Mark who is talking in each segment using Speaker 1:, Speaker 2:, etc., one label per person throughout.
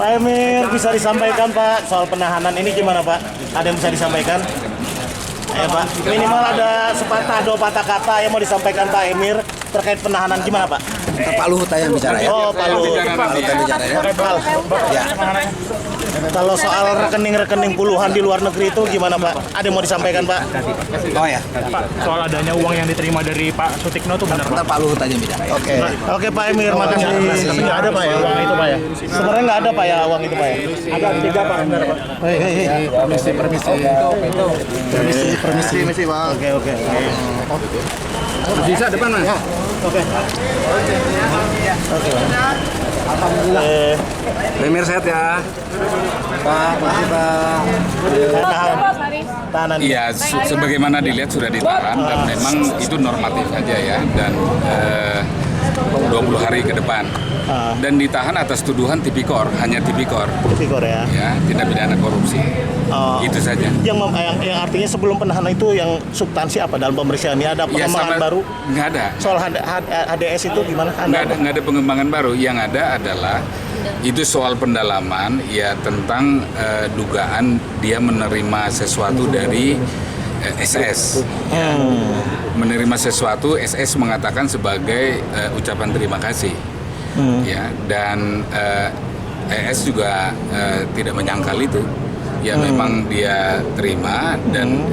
Speaker 1: Pak Emir, bisa disampaikan Pak soal penahanan ini gimana Pak? Ada yang bisa disampaikan? Pak, minimal ada sepatah dua patah kata yang mau disampaikan Pak Emir terkait penahanan gimana Pak?
Speaker 2: Pak Luhut aja yang bicara ya.
Speaker 1: Oh, Pak Luhut.
Speaker 2: Pak Luhut yang bicara ya. Ya.
Speaker 1: Kalau soal rekening-rekening puluhan di luar negeri itu gimana Pak? Ada yang mau disampaikan Pak?
Speaker 2: Oh ya.
Speaker 3: Pak, soal adanya uang yang diterima dari Pak Sutikno itu benar
Speaker 2: Bentar
Speaker 3: Pak?
Speaker 2: Pak Luhut aja yang bicara ya.
Speaker 1: Oke Pak Emir, makasih. Tapi nggak ada Pak ya uang itu Pak ya? Sebenarnya nggak ada Pak ya uang itu Pak ya?
Speaker 3: Ada 3 Pak, benar Pak.
Speaker 1: Hei. Permisi Pak. Oke.
Speaker 2: Bisa depan Mas.
Speaker 1: Oke. Alhamdulillah.
Speaker 2: Emir sehat ya. Pak, makasih Pak.
Speaker 1: Tahanan.
Speaker 4: Iya, sebagaimana dilihat sudah ditahan dan memang itu normatif aja ya dan 20 hari ke depan. Dan ditahan atas tuduhan tipikor, hanya tipikor.
Speaker 1: Tipikor ya.
Speaker 4: Ya, tindak pidana korupsi. Itu saja.
Speaker 1: Yang artinya sebelum penahanan itu yang substansi apa dalam pemeriksaan ini ada pengembangan baru?
Speaker 4: Nggak ada.
Speaker 1: Soal HDS itu gimana?
Speaker 4: Nggak ada pengembangan baru. Yang ada adalah itu soal pendalaman ya tentang dugaan dia menerima sesuatu dari SS. Ya. Menerima sesuatu SS mengatakan sebagai ucapan terima kasih. Ya, dan ES juga tidak menyangkal itu. Ya memang dia terima dan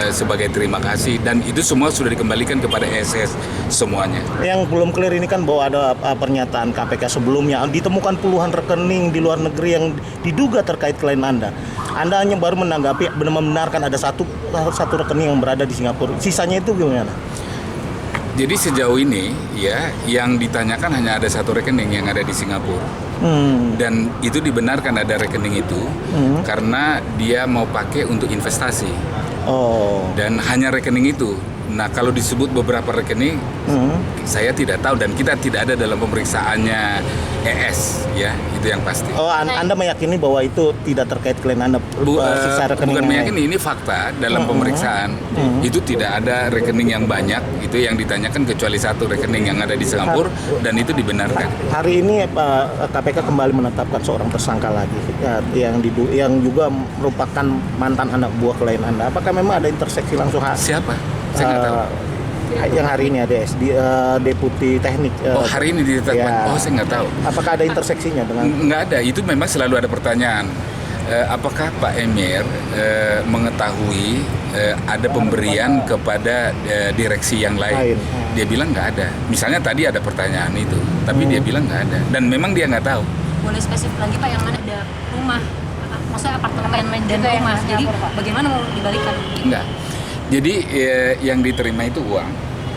Speaker 4: sebagai terima kasih dan itu semua sudah dikembalikan kepada SS semuanya.
Speaker 1: Yang belum clear ini kan bahwa ada pernyataan KPK sebelumnya ditemukan puluhan rekening di luar negeri yang diduga terkait klien Anda. Anda hanya baru menanggapi membenarkan ada satu rekening yang berada di Singapura. Sisanya itu gimana?
Speaker 4: Jadi sejauh ini ya yang ditanyakan hanya ada satu rekening yang ada di Singapura. Dan itu dibenarkan ada rekening itu karena dia mau pakai untuk investasi. Dan hanya rekening itu. Nah kalau disebut beberapa rekening, saya tidak tahu dan kita tidak ada dalam pemeriksaannya ES ya itu yang pasti.
Speaker 1: Anda meyakini bahwa itu tidak terkait klien Anda? Sisa rekening
Speaker 4: bukan meyakini, ini fakta dalam pemeriksaan itu tidak ada rekening yang banyak itu yang ditanyakan kecuali satu rekening yang ada di Singapura dan itu dibenarkan.
Speaker 1: Hari ini KPK kembali menetapkan seorang tersangka lagi yang juga merupakan mantan anak buah klien Anda. Apakah memang ada interseksi langsung?
Speaker 4: Siapa? Saya nggak tahu.
Speaker 1: Yang hari ini ada Deputi Teknik.
Speaker 4: Hari ini ditetapkan.
Speaker 1: Ya.
Speaker 4: Saya nggak tahu.
Speaker 1: Apakah ada interseksinya dengan?
Speaker 4: Nggak ada. Itu memang selalu ada pertanyaan. Apakah Pak Emir mengetahui ada pemberian kepada direksi yang lain? Dia bilang nggak ada. Misalnya tadi ada pertanyaan itu, tapi dia bilang nggak ada. Dan memang dia nggak tahu.
Speaker 5: Boleh spesifik lagi Pak yang mana ada rumah? Maksudnya apartemen dan rumah. Jadi bagaimana mau dibalikan?
Speaker 4: Enggak. Jadi yang diterima itu uang,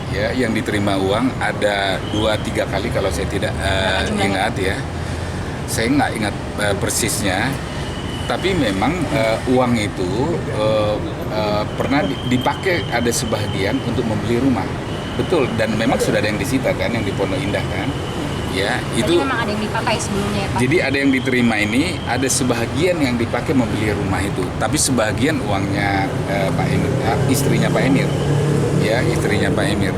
Speaker 4: ya, yang diterima uang ada 2-3 kali kalau saya tidak ingat ya, saya nggak ingat persisnya, tapi memang uang itu pernah dipakai ada sebagian untuk membeli rumah, betul, dan memang sudah ada yang disita kan, yang di Pondok Indah kan. Ya, itu
Speaker 5: memang ada yang dipakai sebelumnya ya Pak?
Speaker 4: Jadi ada yang diterima ini, ada sebagian yang dipakai membeli rumah itu, tapi sebagian uangnya Pak Emir, istrinya Pak Emir, ya istrinya Pak Emir.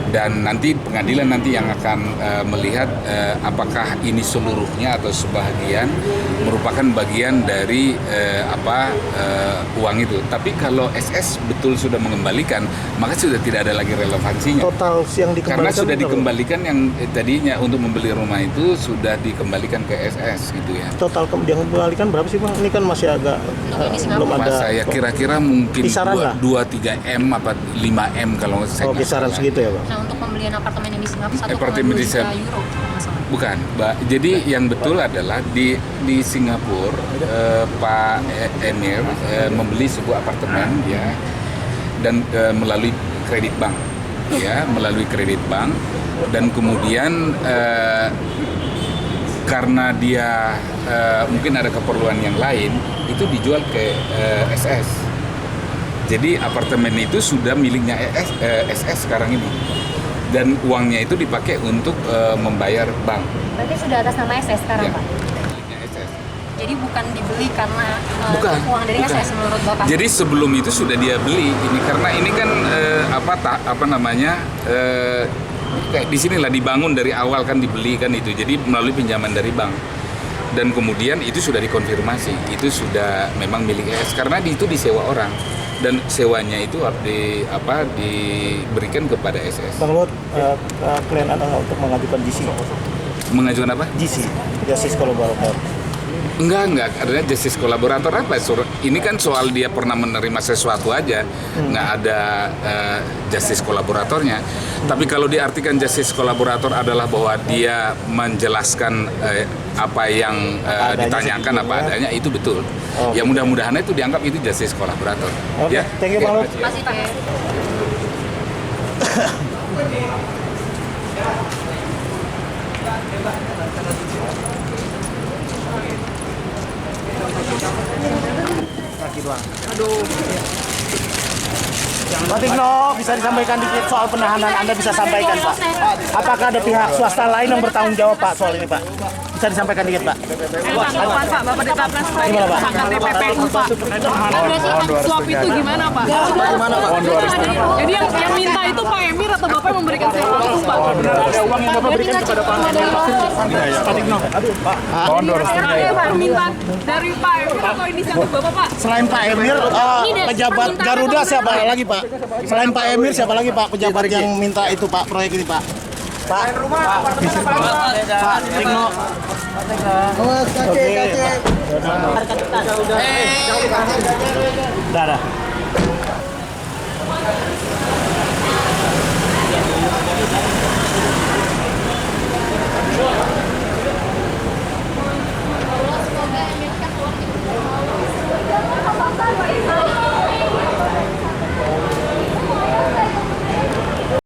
Speaker 4: Dan nanti pengadilan nanti yang akan melihat apakah ini seluruhnya atau sebagian merupakan bagian dari uang itu. Tapi kalau SS betul sudah mengembalikan, maka sudah tidak ada lagi relevansinya.
Speaker 1: Total yang dikembalikan
Speaker 4: karena sudah dikembalikan yang tadinya untuk membeli rumah itu sudah dikembalikan ke SS gitu ya.
Speaker 1: Total yang dikembalikan berapa sih Bang? Ini kan masih agak belum ada.
Speaker 4: Saya kira-kira mungkin 2-3 M apa 5 M kalau saya.
Speaker 1: Kisaran segitu ya Bang.
Speaker 5: Nah untuk pembelian apartemen yang di Singapura 1,2
Speaker 4: Apartemen di
Speaker 5: juta euro.
Speaker 4: Bukan, Mbak. Jadi yang betul adalah di Singapura Pak Emir membeli sebuah apartemen ya dan melalui kredit bank ya, melalui kredit bank dan kemudian karena dia mungkin ada keperluan yang lain itu dijual ke SS. Jadi apartemen itu sudah miliknya SS sekarang ini. Dan uangnya itu dipakai untuk membayar bank.
Speaker 5: Berarti sudah atas nama SS sekarang
Speaker 4: Ya,
Speaker 5: Pak?
Speaker 4: miliknya SS.
Speaker 5: Jadi bukan dibeli karena
Speaker 4: Bukan,
Speaker 5: uang dari
Speaker 4: bukan.
Speaker 5: SS menurut Bapak.
Speaker 4: Jadi sebelum itu sudah dia beli ini karena ini kan kayak di sinilah dibangun dari awal kan dibeli kan itu. Jadi melalui pinjaman dari bank. Dan kemudian itu sudah dikonfirmasi, itu sudah memang milik SS karena itu disewa orang dan sewanya itu diberikan kepada SS.
Speaker 1: Bang Luhut, klien Anda nggak untuk mengajukan GC?
Speaker 4: Mengajukan apa?
Speaker 1: GC, Justice Collaborator.
Speaker 4: Enggak, adanya justice kolaborator apa? Ini kan soal dia pernah menerima sesuatu aja, nggak ada justice kolaboratornya. Tapi kalau diartikan justice kolaborator adalah bahwa dia menjelaskan apa yang ditanyakan apa adanya, itu betul. Ya mudah-mudahan itu dianggap itu justice kolaborator.
Speaker 1: Oke, thank you Bang Luhut.
Speaker 5: Masih Pak.
Speaker 1: Pak Tigno, bisa disampaikan dikit soal penahanan Anda bisa sampaikan Pak. Apakah ada pihak swasta lain yang bertanggung jawab Pak soal ini Pak? Bisa disampaikan dikit Pak.
Speaker 6: Pak, Bapak ditetapkan sebagai
Speaker 1: Gimana, Pak?
Speaker 6: tersangka TPPU Pak. Suap itu gimana Pak? Jadi yang minta itu Pak Emir atau Bapak yang memberikan sewa itu Pak?
Speaker 3: Ada uang yang Bapak berikan kepada Pak Tigno.
Speaker 6: Ada permintaan dari Pak Emir atau inisiatif Bapak Pak?
Speaker 1: Selain Pak Emir, pejabat Garuda siapa lagi Pak? Selain Pak Emir siapa lagi Pak pejabat yang minta itu Pak proyek ini Pak? Pak Tigno. Oke. Dah.